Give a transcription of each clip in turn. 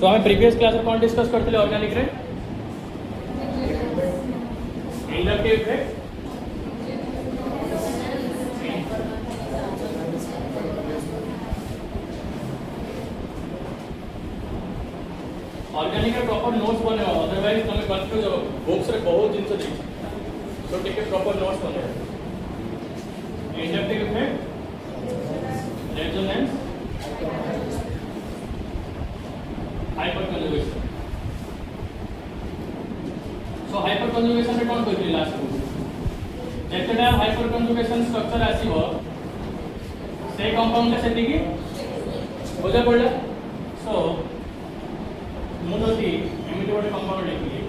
सो आम previous class में कौन डिस्कस करते ऑर्गेनिक रे inductive effect organic proper notes बने अदरवाइज तुम कंफ्यूज हो बुक्स रे बहुत जिन दे सो टिके प्रॉपर नोट्स बने inductive effect resonance hyper conjugation सो हाइपर कंजुगेशन रे कोन कहली लास्ट को जेतडा हाइपर कंजुगेशन स्ट्रक्चर आसीबो से कंपाउंड सेति की बुझा पड़ला सो मुझे एमती गोटे कंपाउंड लिखिली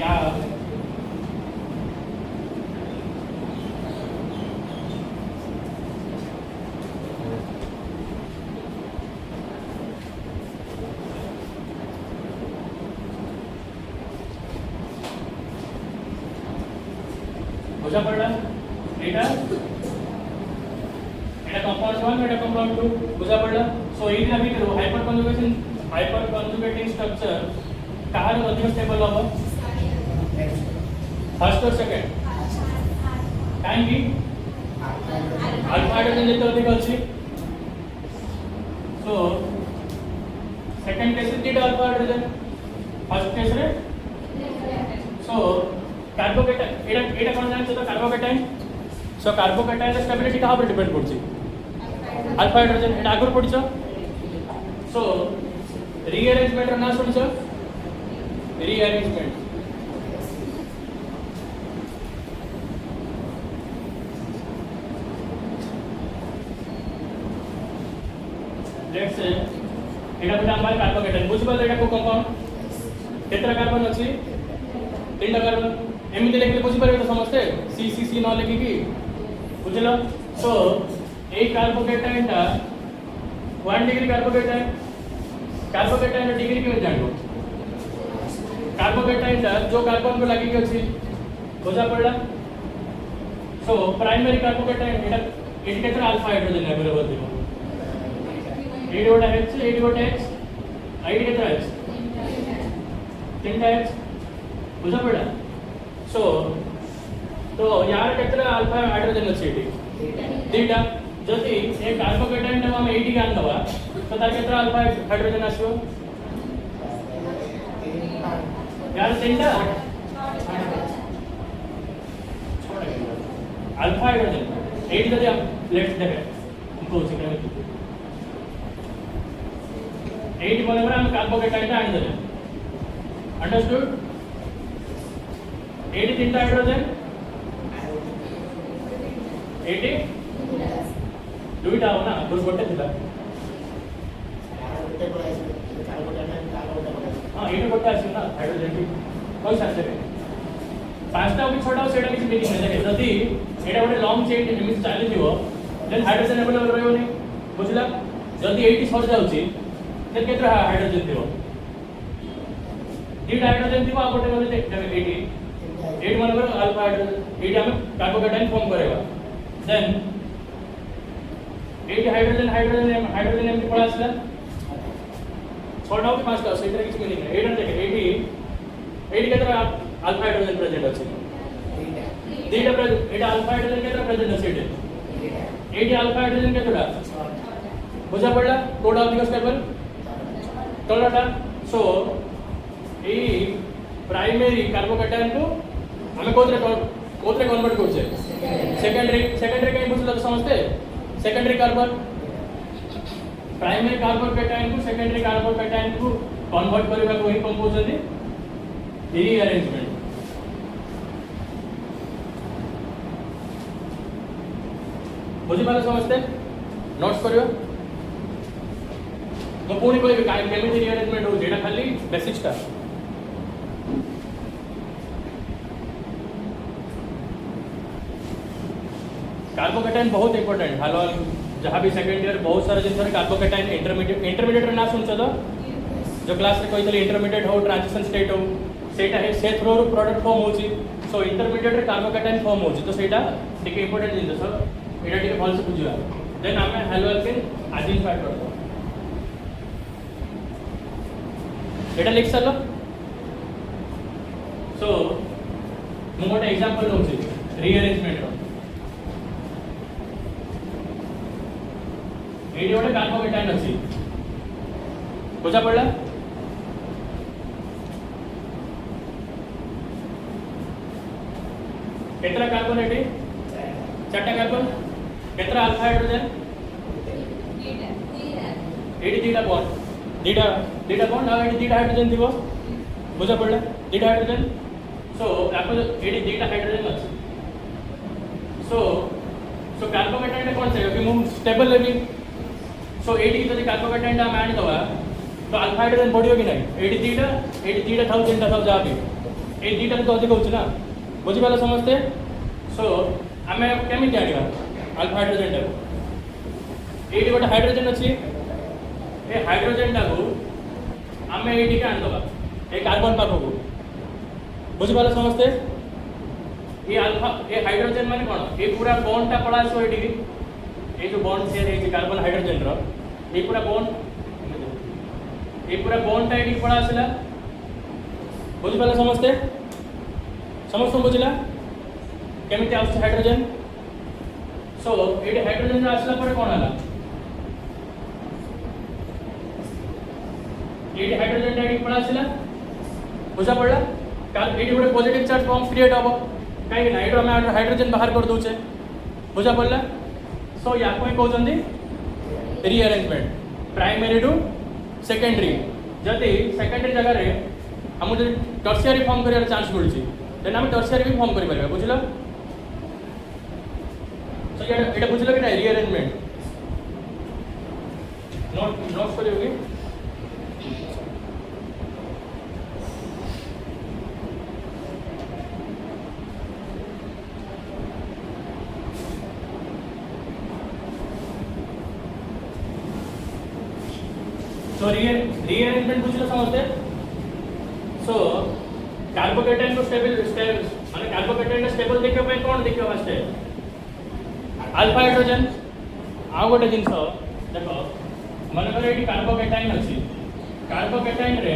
या बुझा पड़ा एटा कंपाउंड 1 एटा कंपाउंड 2 बुझा पड़ा सो ये अभी करो हाइपर कंजुगेटिंग स्ट्रक्चर कहार अधिक स्टेबल हो फर्स्ट और सेकंड काहे की अल्फा हाइड्रोजन जेते अधिक अछि सो सेकंड केस रे अल्फा हाइड्रोजन फर्स्ट केस रे सो कार्बोकेटाइन एटा कोन जानि तो कार्बोकेटाइन सो कार्बोकेटाइन स्टेबिलिटी कहाँ पर डिपेंड करछि अल्फा हाइड्रोजन एटा आगर पड़छ सो रीअरेंजमेंट ना सुनछ रीअरेंजमेंट लेट्स से एटा बिना हमारे कार्बोकेटाइन बुझबल एटा को कंपाउंड केतरा कार्बन अछि तीनटा कार्बन एमिति लेखले बुझि परबे तो समझते सी न लेखि की बुझलो सो ए कार्बोकेटाइन टा 1 डिग्री कार्बोकेटाइन डिग्री के जानो कार्बोकेटाइन टा जो कार्बन को लागि के अछि बुझा पड़ला सो प्राइमरी कार्बोकेटाइन एटा इंडिकेटर अल्फा हाइड्रोजन अवेलेबल दिनो एडी गोटा H एडी गोटा X आईडी केतरा H तीनटा H बुझा पड़ा सो तो यार केतरा अल्फा हाइड्रोजन अछि एटी तीनटा जदि ए कार्बोकेटाइन टा हम 80 गान दवा तो तार केतरा अल्फा हाइड्रोजन आसो यार तीनटा अल्फा हाइड्रोजन 8 जदि आप लेट्स देखे हमको सिखाने 8 बराबर हम कार्बोकेटाइन टा आनि देले अंडरस्टूड 8 तीनटा हाइड्रोजन 80 दुईटा हो ना दो गोटे थिला हां एटा गोटे आसी ना हाइड्रोजन की कोई साथे पांचटा भी छोटा सेटा किसी मीनिंग नहीं देखे जदी एटा गोटे लॉन्ग चेन एमिस चाली दिवो देन हाइड्रोजन अवेलेबल रहयो नहीं बुझला जदी 80 सर जाउची देन केतरा हाइड्रोजन दिवो दीटा हाइड्रोजन दिवो गोटे गोटे 80 8 मानकर अल्फा हाइड्रोजन 8 हम कार्बोकेटाइन फॉर्म करेगा देन 8 हाइड्रोजन एमटी पड़ा आसला छोटा हो कि पांचटा सेटा किसी मीनिंग नहीं 8 देखे 80 केतरा अल्फा हाइड्रोजन प्रेजेंट अछि दीटा एटा अल्फा हाइड्रोजन केतरा प्रेजेंट अछि 80 अल्फा हाइड्रोजन केतरा बुझा पड़ला कोड अधिक स्टेबल तलटा सो ए प्राइमरी कार्बोकेटाइन को हमें कोथरे कन्वर्ट करछे सेकेंडरी कहीं बुझला तो समझते सेकेंडरी कार्बन प्राइमरी कार्बोकेटाइन को सेकेंडरी कार्बोकेटाइन को कन्वर्ट करबा को ही कोन कहउछथि रीअरेंजमेंट बुझि पाले समझते नोट्स करियो तो पूरी कोई केमिति रीअरेंजमेंट हो जेटा खाली बेसिक्स का कार्बोकेटाइन बहुत इंपोर्टेंट हालो जहाँ भी सेकेंड ईयर बहुत सारे जिन कार्बोकेटाइन इंटरमीडिएट ना सुन तो जो क्लास रे कही इंटरमीडिएट हो ट्रांजिशन स्टेट हो सेटा है से थ्रो प्रोडक्ट फॉर्म होची सो इंटरमीडिएट रे कार्बोकेटाइन फॉर्म होची तो सेटा टिके इंपोर्टेंट जिन एटा टिके भल से बुझिबा देन आम हेलो अल्केन आइडेंटिफाई कर एटा लिख सार सो मु गोटे एग्जांपल दउछि रीअरेंजमेंट रो एडी गोटे कार्बोकेटाइन अछि बुझा पड़ला केतरा कार्बन एटी चारटा कार्बन केतरा अल्फा हाइड्रोजन एटी दीटा बॉन्ड दीटा बॉन्ड आ एटी दीटा हाइड्रोजन थिबो बुझा पड़ला दीटा हाइड्रोजन सो आपको एटी दीटा हाइड्रोजन अछि सो कार्बोकेटाइन कोन चाहिए कि मु स्टेबल लेबी सो एटी जदि कार्बोकेटाइन हम ऐड दवा तो अल्फा हाइड्रोजन बढ़ियो कि नहीं एटी दीटा थाउ तीनटा थाउ जा भी ए दीटा तो अधिक होछ ना बुझी पाला समझते सो आमे केमिति आनिबा अल्फा हाइड्रोजन टाको एटी गोटे हाइड्रोजन अछि ए हाइड्रोजन टाको आमे एटी के आनदबा ए कार्बन पाखो को बुझी पाला समझते ये अल्फा ए हाइड्रोजन माने कोन ए पूरा बॉन्ड टा पड़ा सो एटी ए जो बॉन्ड शेयर है कार्बन हाइड्रोजन रो ए पूरा बॉन्ड टा एटी पड़ा आसला बुझी पाला समझते समस्त बुझला केमिति आउस हाइड्रोजन सो एटी हाइड्रोजन आसला पर कोन आला एटी हाइड्रोजन एटी पड़ा आसला बुझा पड़ला काल एटी गोटे पॉजिटिव चार्ज फॉर्म क्रिएट हबो काहे ना एटी हम हाइड्रोजन बाहर कर दोचे बुझा पड़ला सो या कोई कहउचंदी रीअरेंजमेंट प्राइमरी टू सेकेंडरी जदि सेकेंडरी जगह रे हम टर्शियरी फॉर्म करिया चांस मिलछि देन हम टर्शियरी भी फॉर्म करि परबा बुझलो सो एटा बुझलो कि ना रीअरेंजमेंट नोट्स करियोगी सो रीअरेंजमेंट बुझलो समझते सो कार्बोकेटाइन को स्टेबल माने कार्बोकेटाइन स्टेबल देखियो पे कोन देखियो फर्स्ट अल्फा हाइड्रोजन आ गोटे जिंस देखो मन कर एटी कार्बोकेटाइन अछि कार्बोकेटाइन रे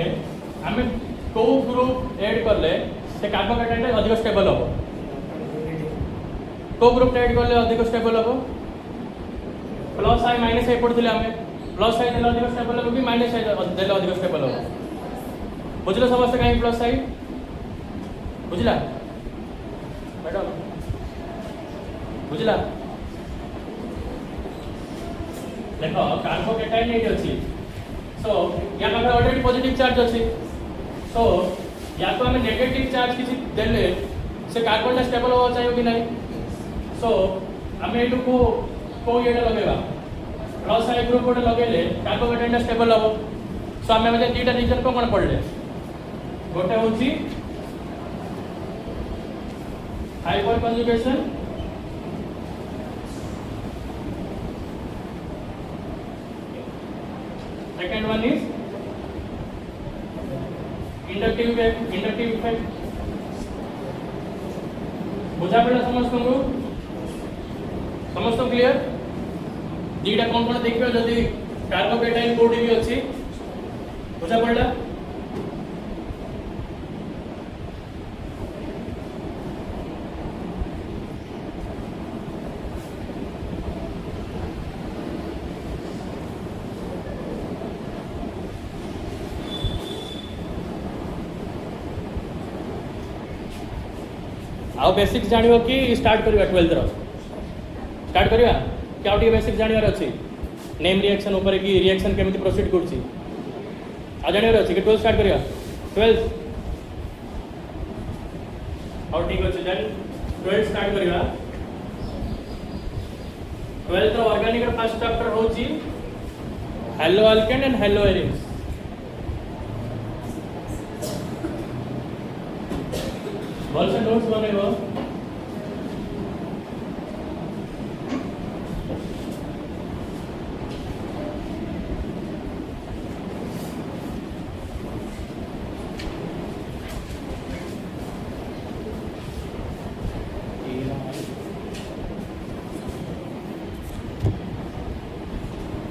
हमें को ग्रुप ऐड करले से कार्बोकेटाइन रे अधिक स्टेबल हो को ग्रुप ऐड करले अधिक स्टेबल हो प्लस आई माइनस आई पड़थिले हमें प्लस आई देला अधिक स्टेबल हो कि माइनस आई देला अधिक स्टेबल हो बुझलो समस्त काहे प्लस आई बुझला मैडम बुझला देखो कार्बोकेटाइन एटी अछि सो या पाखे ऑलरेडी पॉजिटिव चार्ज अछि सो या तो हमें नेगेटिव चार्ज किसी देले से कार्बन स्टेबल हो चाहिए कि नहीं सो हमें एटू को येटा लगेबा प्लस आई ग्रुप गोटे लगेले कार्बोकेटाइन स्टेबल हो सो हमें म्हणजे दीटा रीजन को कोन पड़ले गोटे होची hyper conjugation second one is inductive effect बुझा पड़ा समस्त क्लियर दीटा कौन कौन देखियो जदि कार्बोकेटाइन कोडी भी अछि बुझा पड़ला आउ बेसिक्स जानियो कि स्टार्ट करिवा 12th रो स्टार्ट करिवा क्या आउ बेसिक्स जानिवार अछि नेम रिएक्शन ऊपर कि रिएक्शन केमिति प्रोसीड करछि आ जानिवार अछि कि 12th स्टार्ट करिवा 12th आउ ठीक अछि देन 12th स्टार्ट करिवा 12th रो ऑर्गेनिक रो फर्स्ट चैप्टर होछि halo alkane and halo arenes भलसे नोट्स बनेबो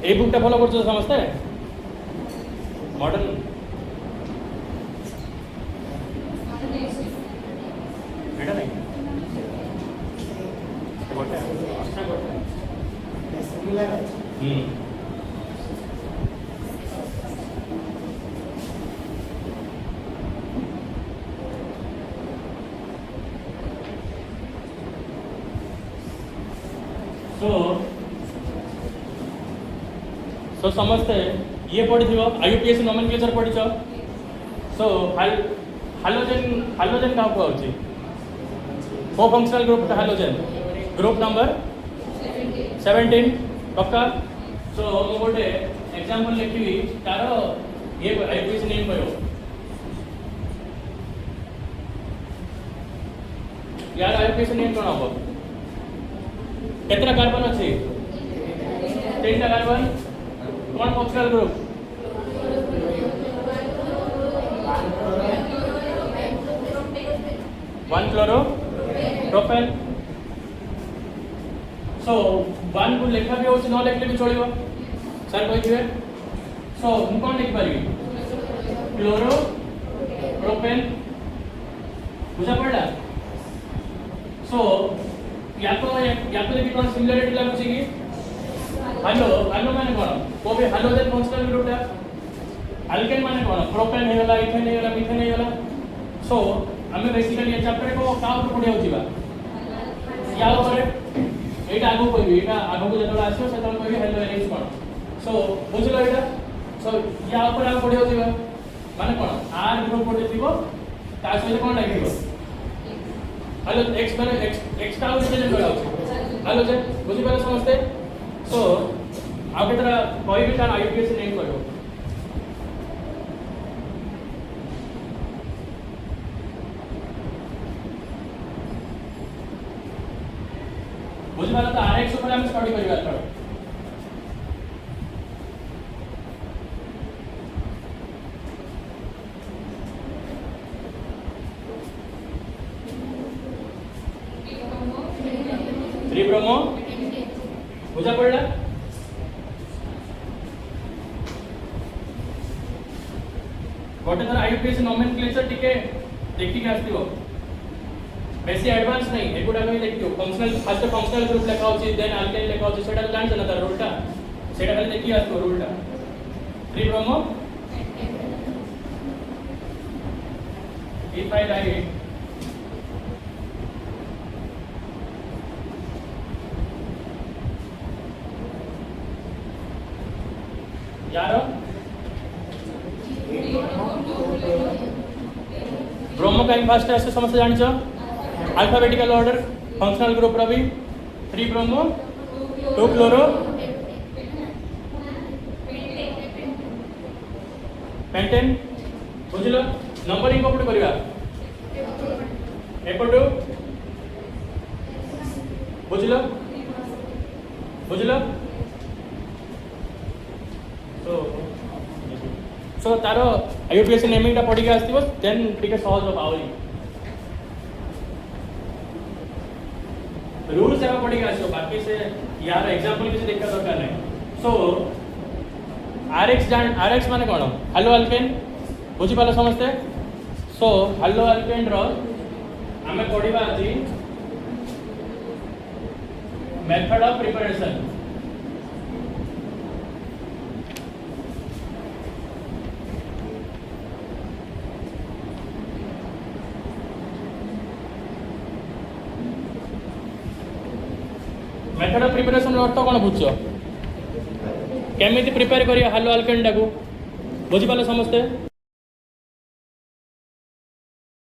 এই বুকটা ফলো করছো তো সমস্তে মডার্ন এটা নাই গোটে আচ্ছা গোটে सो समझते ये पढ़ी आईयूपीएससी नोमेनक्लेचर पढ़ी सो हालोजेन हालोजेन क्या कहूँ को functional group halogen group number 17 पक्का सो मु गोटे एग्जांपल लिखी तार ये आईयूपीएससी नेम कह यार आईयूपीएससी नेम कौन हम कितना कार्बन अच्छी 3टा कार्बन कौन functional group one chloro propane so one को लेखा भी हो न लिखले भी चलो सर कही सो मु कौन लिख पारि क्लोरो प्रोपेन बुझा पड़ा सो या तो देखिए कौन सिमिलरिटी लगुच कि हालो हालो माने कौन को भी हालोजेन फंक्शनल ग्रुपटा अल्केन माने कौन प्रोपेन हेगला इथेन हेगला मिथेन हेगला सो हमें बेसिकली ये चैप्टर को का ऊपर पढ़िया होजीबा या ऊपर एटा आगो कहबी एटा आगो को जतला आसीओ सेतल कहबी हेलो एलिस कौन सो बुझलो एटा सो या ऊपर आगो पढ़िया होजीबा माने कौन आर ग्रुप पढ़े थिबो ता सहित कौन लागिबो हेलो एक्स माने एक्स का रिप्रेजेंट करा हेलो जे बुझी पाले समझते सो आप केतरा कहबी तार आईयूपीएससी नेम कहबो बुझी पाले तो आरएक्स ऊपर हम स्टडी करिबा थोड़ा ब्रह्म बुझा पड़ा गोटे थर आईयूपीएससी नोमेनक्लेचर टिके देखि के आस्तिबो बेसी एडवांस नहीं एगुडा में देखियो फंक्शनल फर्स्ट फंक्शनल ग्रुप लिखा होची देन अल्केन लिखा होची सेटा जान छना तार रूलटा सेटा खाली देखि आस्तिबो रूलटा त्रिब्रह्म इथाइल आइड यार ब्रह्म का फर्स्ट ऐसे समझते जान अल्फाबेटिकल ऑर्डर फंक्शनल ग्रुप रवि 3 ब्रह्म 2 क्लोरो पेंटेन बुझलो नंबरिंग को पड़ करबा एपटू बुझलो बुझलो सो तार आईयूपीएससी नेमिंगटा पढ़ी के आसथिबो देन टिके सहज हो पावली रूल्स एवं पढ़ी के आसो बाकी से यार एग्जांपल किसी देखा दरकार नहीं सो आरएक्स माने कोन हालो अल्केन बुझी पालो समझते सो हालो अल्केन रो हमें पढ़ीबा আজি method of preparation method of preparation अर्थ कौन बुझ केमी प्रिपेयर करिया हालो अल्केन टाकू बुझी पाले समझते